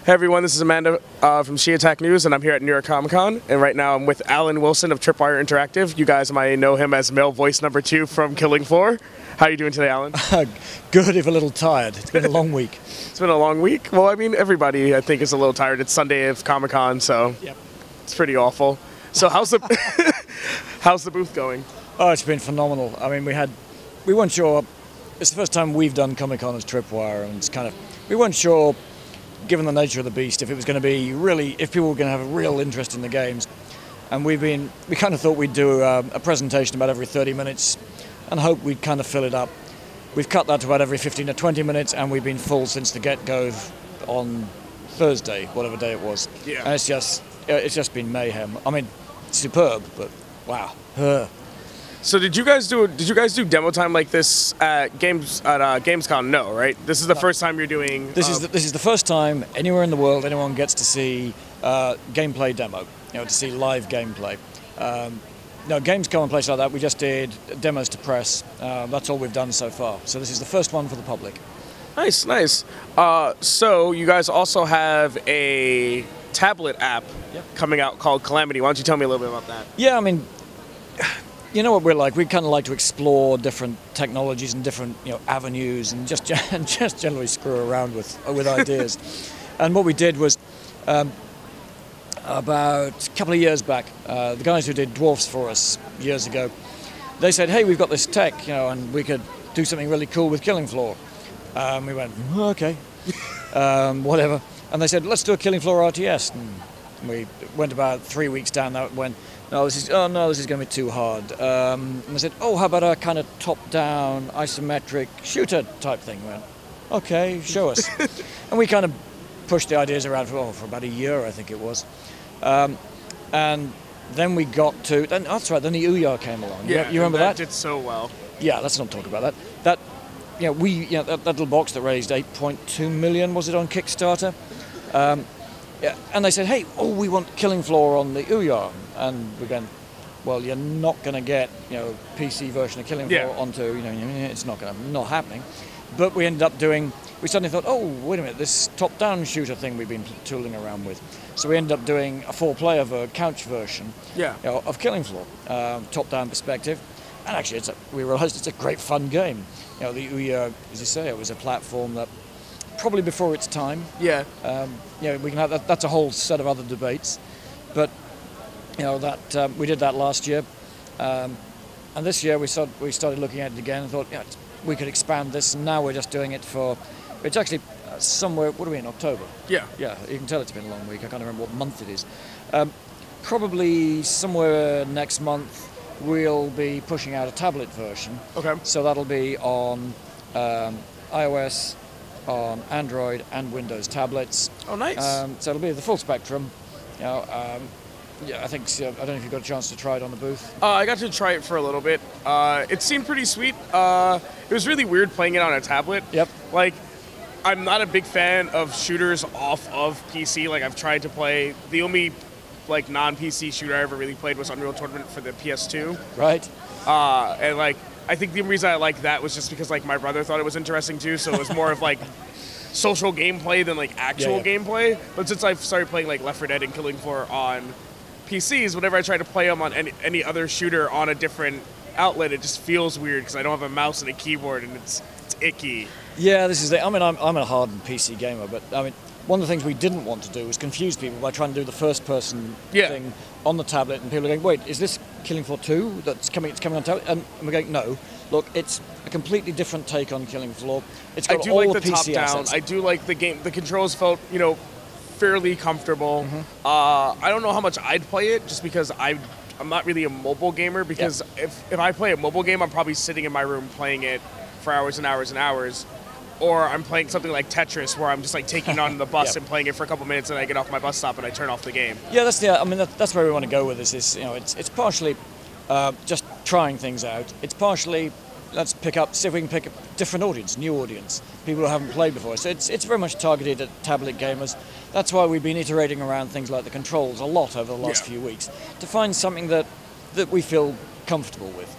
Hey everyone, this is Amanda from She Attack News, and I'm here at New York Comic Con. And right now I'm with Alan Wilson of Tripwire Interactive. You guys might know him as male voice number 2 from Killing Floor. How are you doing today, Alan? Good, if a little tired. It's been a long week. It's been a long week? Well, I mean, everybody, I think, is a little tired. It's Sunday of Comic Con, so Yep. It's pretty awful. So how's the how's the booth going? Oh, it's been phenomenal. I mean, we weren't sure. It's the first time we've done Comic Con as Tripwire, and we weren't sure, given the nature of the beast, if it was going to be really, if people were going to have a real interest in the games. And we kind of thought we'd do a presentation about every 30 minutes and hope we'd kind of fill it up. We've cut that to about every 15 to 20 minutes, and we've been full since the get-go on Thursday, whatever day it was. Yeah. And it's just been mayhem. I mean, superb, but wow. So did you guys do demo time like this at Gamescom? No, right? This is the first time you're doing. This is the first time anywhere in the world anyone gets to see gameplay demo. To see live gameplay. No, Gamescom and places like that, we just did demos to press. That's all we've done so far. So this is the first one for the public. Nice, nice. So you guys also have a tablet app coming out called Calamity. Why don't you tell me a little bit about that? Yeah, I mean, you know what we're like. We kind of like to explore different technologies and different avenues, and just generally screw around with ideas. And what we did was, about a couple of years back, the guys who did Dwarfs for us years ago, they said, "Hey, we've got this tech, and we could do something really cool with Killing Floor." We went, "Okay, whatever." And they said, "Let's do a Killing Floor RTS." And we went about 3 weeks down that. Went, "No, this is going to be too hard." And they said, "Oh, how about a kind of top-down isometric shooter type thing?" We went, "Okay, show us." And we kind of pushed the ideas around for about a year, I think it was. And then we got to, that's right, then the Ouya came along. Yeah, you remember that? That did so well. Yeah, let's not talk about that. That little box that raised 8.2 million, was it, on Kickstarter? And they said, "Hey, we want Killing Floor on the Ouya." And we're going, "Well, you're not going to get, PC version of Killing Floor onto, it's not happening." But we ended up we suddenly thought, "Oh, wait a minute, this top-down shooter thing we've been tooling around with." So we ended up doing a 4-player couch version of Killing Floor, top-down perspective. And actually, we realized it's a great fun game. The Ouya, as you say, it was a platform that probably before its time. Yeah. We can have that. That's a whole set of other debates. But we did that last year, and this year we started looking at it again and thought, we could expand this. And now we're just doing it for. It's actually somewhere. What are we in October? Yeah. Yeah. You can tell it's been a long week. I can't remember what month it is. Probably somewhere next month we'll be pushing out a tablet version. Okay. So that'll be on iOS, on Android and Windows tablets. Oh, nice. So it'll be the full spectrum. I think I don't know if you got a chance to try it on the booth. I got to try it for a little bit. It seemed pretty sweet. It was really weird playing it on a tablet. Yep. Like, I'm not a big fan of shooters off of PC. Like, I've tried to play the only non-PC shooter I ever really played was Unreal Tournament for the PS2. Right. And I think the reason I liked that was just because my brother thought it was interesting too. So it was more of social gameplay than actual gameplay. But since I've started playing Left 4 Dead and Killing Floor on PCs, whenever I try to play them on any other shooter on a different outlet, it just feels weird because I don't have a mouse and a keyboard, and it's icky. Yeah, this is it. I mean, I'm a hardened PC gamer, but I mean, one of the things we didn't want to do was confuse people by trying to do the first-person thing on the tablet, and people are going, "Wait, is this Killing Floor 2 that's coming? It's coming on tablet?" And we're going, "No, look, it's a completely different take on Killing Floor. It's got all the PC assets." I do like the game. The controls felt, fairly comfortable. Mm-hmm. I don't know how much I'd play it, just because I'm not really a mobile gamer. Because if I play a mobile game, I'm probably sitting in my room playing it for hours and hours and hours. Or I'm playing something like Tetris, where I'm just taking on the bus and playing it for a couple minutes, and I get off my bus stop and I turn off the game. Yeah, that's where we want to go with this. It's partially just trying things out. It's partially see if we can pick a different audience, new audience, people who haven't played before. So it's very much targeted at tablet gamers. That's why we've been iterating around things like the controls a lot over the last few weeks to find something that we feel comfortable with.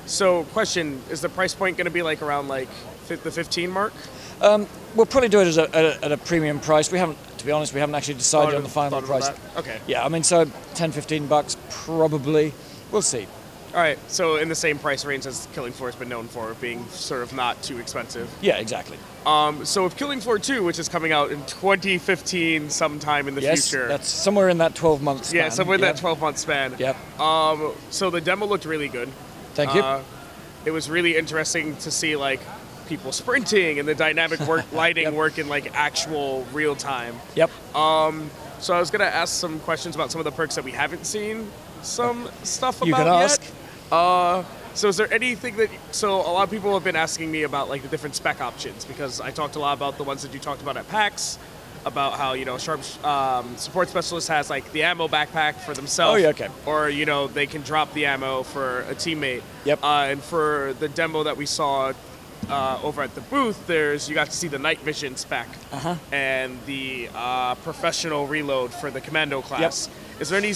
So, question: is the price point going to be like around like the 15 mark? We'll probably do it at a premium price. We haven't, to be honest, we haven't actually decided on the final price. Okay. Yeah, I mean, so 10, 15 bucks probably. We'll see. All right. So in the same price range as Killing Floor has been known for, being sort of not too expensive. Yeah, exactly. So with Killing Floor 2, which is coming out in 2015 sometime in the future. Yes, that's somewhere in that 12-month span. Yeah, somewhere in that 12-month span. Yep. So the demo looked really good. Thank you. It was really interesting to see like people sprinting and the dynamic lighting work in like actual real time. Yep. So I was gonna ask some questions about some of the perks that we haven't seen some stuff about you can ask. yet. So is there anything that, so a lot of people have been asking me about like the different spec options, because I talked a lot about the ones that you talked about at PAX, about how, you know, Sharp Support Specialist has like the ammo backpack for themselves. Oh, yeah, okay. Or, you know, they can drop the ammo for a teammate. Yep. And for the demo that we saw over at the booth, you got to see the night vision spec and the professional reload for the commando class. Yep. Is there any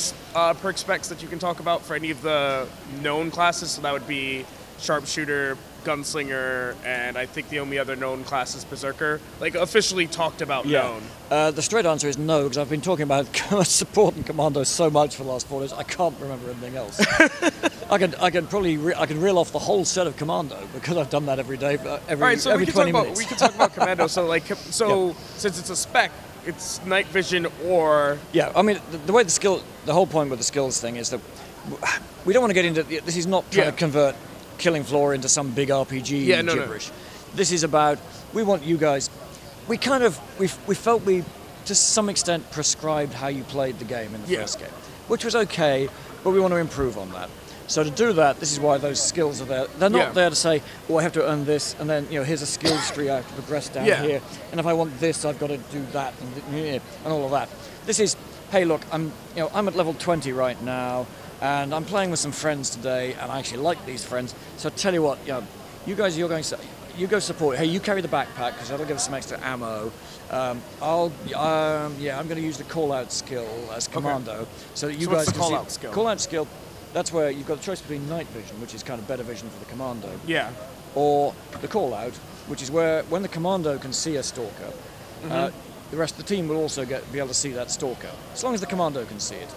perk specs that you can talk about for any of the known classes? So that would be sharpshooter, gunslinger, and I think the only other known class is berserker. Like officially talked about known. The straight answer is no, because I've been talking about support and commando so much for the last 4 days, I can't remember anything else. I can reel off the whole set of commando because I've done that every day, every, all right, so every 20 minutes. We can talk about commando. So like, since it's a spec, it's night vision or... Yeah, I mean, the way the whole point with the skills thing is that we don't want to get into, this is not trying to convert Killing Floor into some big RPG gibberish. No. This is about, we want you guys, we felt we, to some extent, prescribed how you played the game in the first game, which was okay, but we want to improve on that. So to do that, this is why those skills are there. They're not there to say, oh, I have to earn this, and then, you know, here's a skills tree I have to progress down here, and if I want this, I've got to do that, and all of that. This is, hey, look, I'm at level 20 right now, and I'm playing with some friends today, and I actually like these friends. So I tell you what, you guys, you go support. Hey, you carry the backpack because that'll give us some extra ammo. I'm going to use the call-out skill as commando, so that you guys what's the can call-out skill? Call-out skill. That's where you've got a choice between night vision, which is kind of better vision for the commando. Yeah. Or the call-out, which is where when the commando can see a stalker, the rest of the team will also be able to see that stalker, as long as the commando can see it.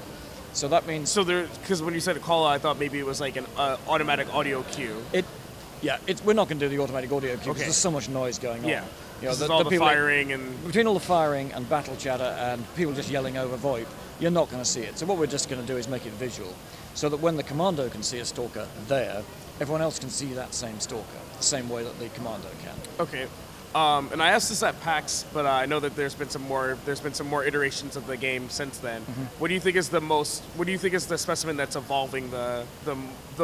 So that means... So because when you said a call-out, I thought maybe it was like an automatic audio cue. We're not going to do the automatic audio cue because there's so much noise going on. Yeah. You know, all the firing and... Between all the firing and battle chatter and people just yelling over VoIP, you're not going to see it. So what we're just going to do is make it visual, so that when the commando can see a stalker there, everyone else can see that same stalker, the same way that the commando can. Okay. And I asked this at PAX, but I know that there's been some more iterations of the game since then. What do you think is the specimen that's evolving the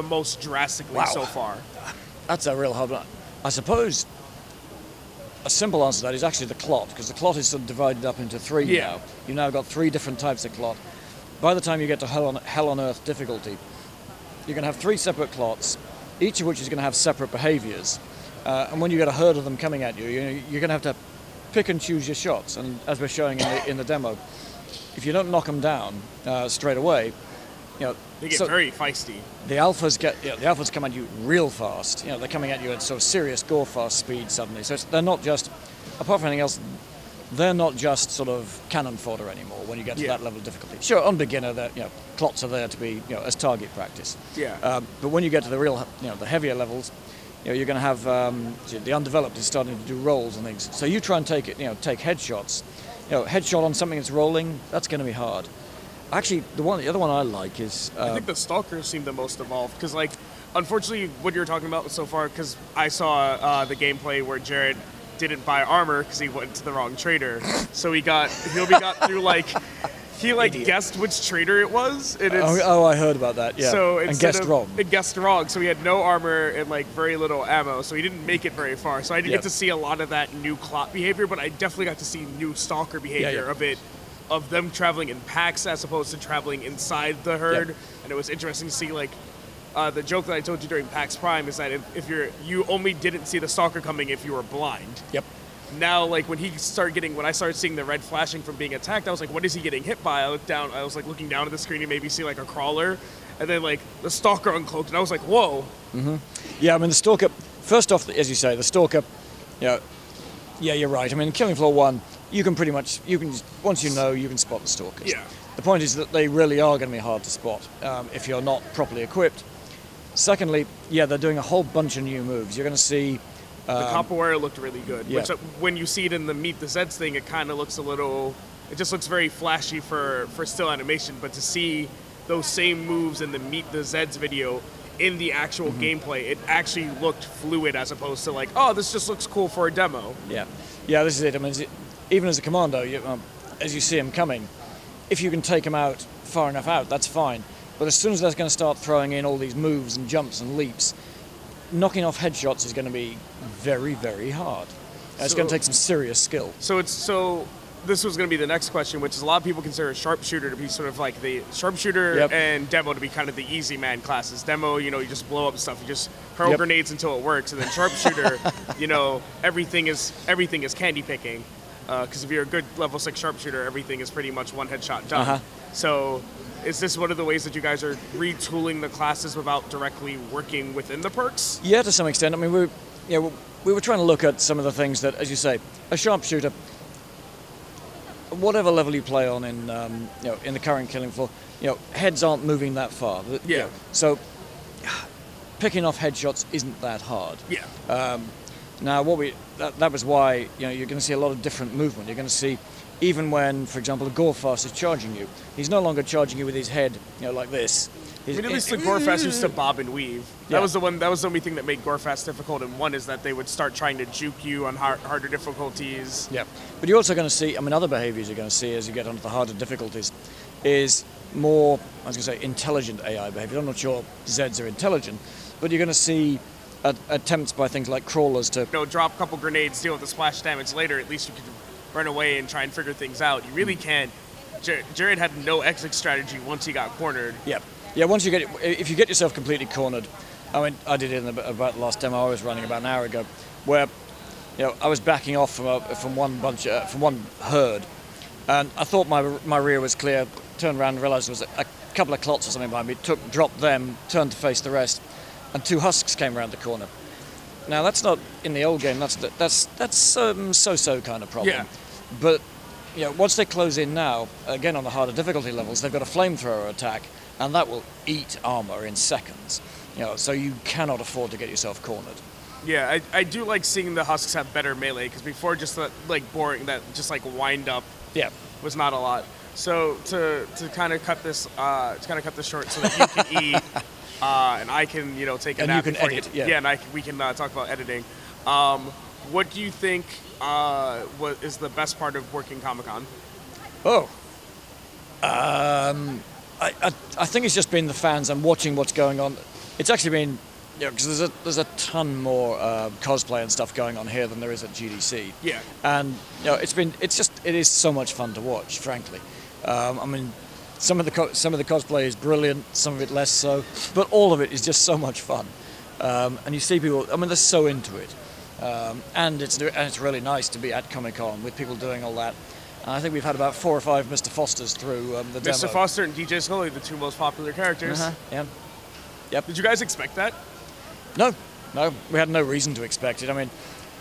most drastically so far? That's a real hard one. I suppose a simple answer to that is actually the clot, because the clot is sort of divided up into three now. You've now got 3 different types of clot. By the time you get to Hell on Earth difficulty, you're going to have 3 separate clots, each of which is going to have separate behaviors. And when you get a herd of them coming at you, you're going to have to pick and choose your shots. And as we're showing in the demo, if you don't knock them down straight away, they get very feisty. The alphas come at you real fast. They're coming at you at sort of serious gore fast speed suddenly. So they're not just, apart from anything else, they're not just sort of cannon fodder anymore when you get to that level of difficulty. Sure, on beginner, clots are there to be as target practice. Yeah. But when you get to the real, the heavier levels, you're going to have the undeveloped is starting to do rolls and things. So you try and take headshots. Headshot on something that's rolling, that's going to be hard. Actually, the other one I like is... I think the Stalkers seem the most evolved, because, like, unfortunately, what you're talking about so far, because I saw the gameplay where Jared didn't buy armor because he went to the wrong trader, so he got through, like... He guessed which trader it was. I heard about that. Yeah. So and guessed wrong. It guessed wrong. So he had no armor and very little ammo. So he didn't make it very far. So I didn't get to see a lot of that new clot behavior, but I definitely got to see new stalker behavior of them traveling in packs as opposed to traveling inside the herd. And it was interesting to see the joke that I told you during PAX Prime is that if you only didn't see the stalker coming if you were blind. Yep. Now, when I started seeing the red flashing from being attacked, I was like, what is he getting hit by? I was looking down at the screen and maybe see a crawler, and then like the Stalker uncloaked, and I was like, whoa. Yeah, I mean the Stalker. First off, as you say, the Stalker. Yeah, you're right. I mean, in Killing Floor 1, you can pretty much once you know, you can spot the Stalkers. Yeah. The point is that they really are going to be hard to spot if you're not properly equipped. Secondly, yeah, they're doing a whole bunch of new moves. You're going to see. The copper wire looked really good. Yeah. Which, when you see it in the Meet the Zeds thing, it kind of looks a little. It just looks very flashy for still animation. But to see those same moves in the Meet the Zeds video in the actual gameplay, it actually looked fluid as opposed to like, oh, this just looks cool for a demo. Yeah, this is it. I mean, even as a commando, as you see him coming, if you can take him out far enough out, that's fine. But as soon as they're going to start throwing in all these moves and jumps and leaps, knocking off headshots is going to be very, very hard. It's going to take some serious skill. So this was going to be the next question, which is a lot of people consider sharpshooter to be sort of like the sharpshooter and demo to be kind of the easy man classes. Demo, you just blow up stuff, you just hurl grenades until it works, and then sharpshooter, everything is candy picking. Because if you're a good level 6 sharpshooter, everything is pretty much one headshot done. So is this one of the ways that you guys are retooling the classes without directly working within the perks? Yeah, to some extent. I mean, we were trying to look at some of the things that, as you say, a sharpshooter, whatever level you play on in the current Killing Floor, heads aren't moving that far. Yeah. So picking off headshots isn't that hard. Yeah. Now, that was why you're going to see a lot of different movement. You're going to see, even when, for example, a Gorefast is charging you, he's no longer charging you with his head, like this. I mean, at least the Gorefast used to bob and weave. That was the one. That was the only thing that made Gorefast difficult. And one is that they would start trying to juke you on harder difficulties. Yeah, but you're also going to see. I mean, other behaviours you're going to see as you get onto the harder difficulties is more, I was going to say, intelligent AI behaviour. I'm not sure Zeds are intelligent, but you're going to see attempts by things like crawlers to drop a couple grenades, deal with the splash damage later. At least you can run away and try and figure things out. You really can't. Jared had no exit strategy once he got cornered. Yeah, once you if you get yourself completely cornered, I mean, I did it in about the last demo I was running about an hour ago, where I was backing off from one herd, and I thought my rear was clear. Turned around and realised there was a couple of clots or something behind me. Dropped them, turned to face the rest, and 2 husks came around the corner. Now that's not in the old game. That's so-so kind of problem. Yeah. But once they close in now, again on the harder difficulty levels, they've got a flamethrower attack. And that will eat armor in seconds. So you cannot afford to get yourself cornered. Yeah, I do like seeing the husks have better melee, because before just boring, that just wind up was not a lot. So to kind of cut this short so that you can eat and I can take a nap. And you can edit. And we can talk about editing. What do you think what is the best part of working Comic-Con? I think it's just been the fans and watching what's going on. It's actually been, because there's a ton more cosplay and stuff going on here than there is at GDC. Yeah. And it is so much fun to watch, frankly. I mean, some of the cosplay is brilliant, some of it less so, but all of it is just so much fun. And you see people, I mean, they're so into it. And it's really nice to be at Comic-Con with people doing all that. And I think we've had about 4 or 5 Mr. Fosters through the demo. Mr. Foster and DJ Scully, the 2 most popular characters. Yeah. Yep. Did you guys expect that? No. We had no reason to expect it. I mean,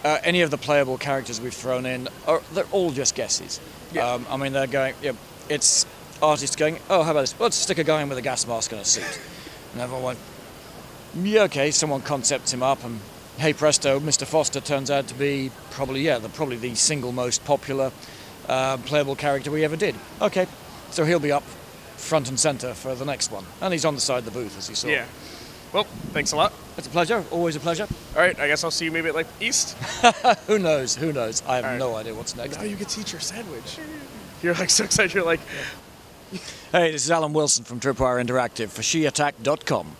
any of the playable characters we've thrown in, they're all just guesses. Yeah. I mean, they're going, it's artists going, oh, how about this? Let's stick a guy in with a gas mask and a suit. And everyone went, yeah, okay, someone concepts him up, and hey presto, Mr. Foster turns out to be probably the single most popular playable character we ever did. Okay, so he'll be up front and centre for the next one. And he's on the side of the booth, as you saw. Yeah. Well, thanks a lot. It's a pleasure. Always a pleasure. All right, I guess I'll see you maybe at East. Who knows? I have no idea what's next. Now you get to eat your sandwich. You're so excited. You're Hey, this is Alan Wilson from Tripwire Interactive for SheAttack.com.